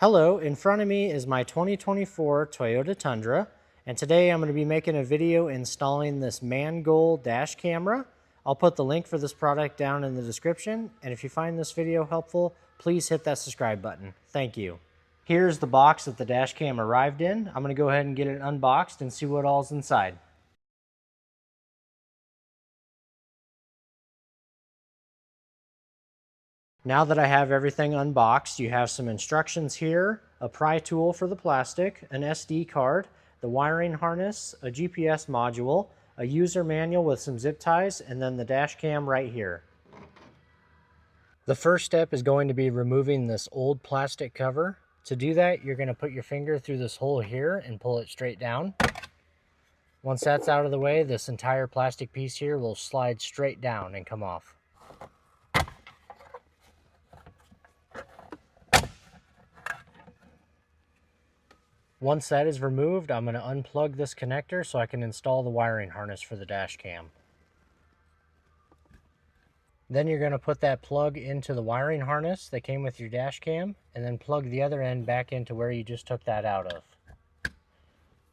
Hello, in front of me is my 2024 Toyota Tundra, and today I'm going to be making a video installing this Mangoal dash camera. I'll put the link for this product down in the description, and if you find this video helpful, please hit that subscribe button. Thank you. Here's the box that the dash cam arrived in. I'm going to go ahead and get it unboxed and see what all's inside. Now that I have everything unboxed, you have some instructions here, a pry tool for the plastic, an SD card, the wiring harness, a GPS module, a user manual with some zip ties, and then the dash cam right here. The first step is going to be removing this old plastic cover. To do that, you're going to put your finger through this hole here and pull it straight down. Once that's out of the way, this entire plastic piece here will slide straight down and come off. Once that is removed, I'm going to unplug this connector so I can install the wiring harness for the dash cam. Then you're going to put that plug into the wiring harness that came with your dash cam, and then plug the other end back into where you just took that out of.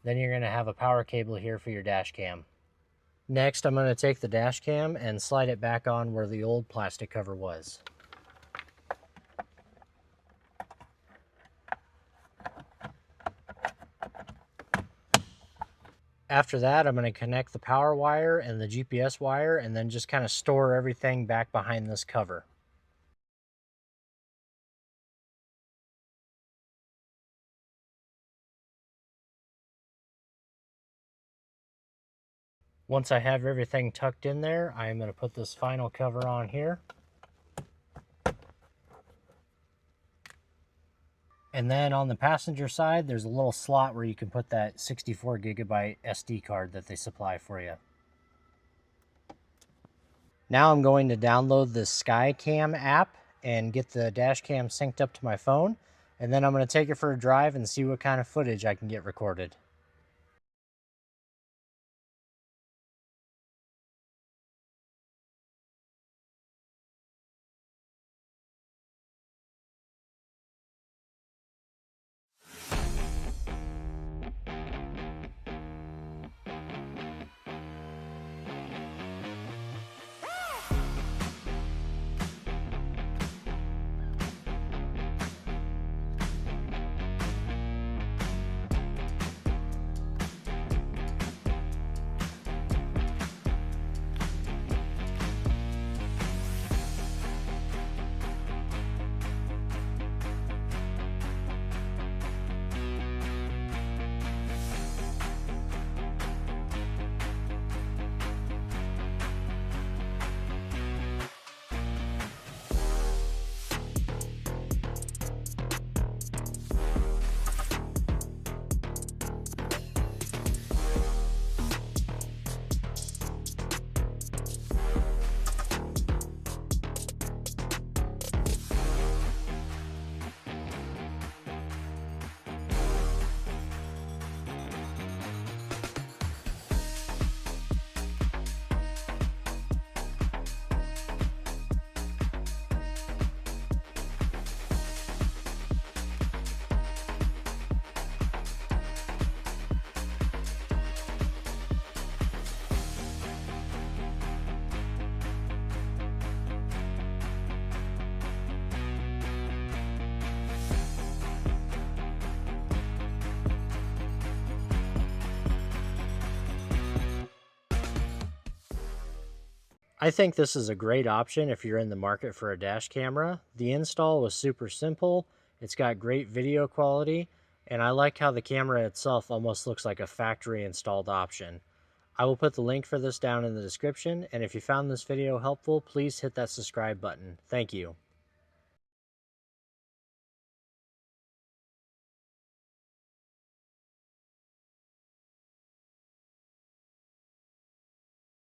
Then you're going to have a power cable here for your dash cam. Next, I'm going to take the dash cam and slide it back on where the old plastic cover was. After that, I'm going to connect the power wire and the GPS wire and then just kind of store everything back behind this cover. Once I have everything tucked in there, I'm going to put this final cover on here. And then on the passenger side, there's a little slot where you can put that 64 gigabyte SD card that they supply for you. Now I'm going to download the SkyCam app and get the dash cam synced up to my phone. And then I'm going to take it for a drive and see what kind of footage I can get recorded. I think this is a great option if you're in the market for a dash camera. The install was super simple, it's got great video quality, and I like how the camera itself almost looks like a factory installed option. I will put the link for this down in the description, and if you found this video helpful, please hit that subscribe button. Thank you.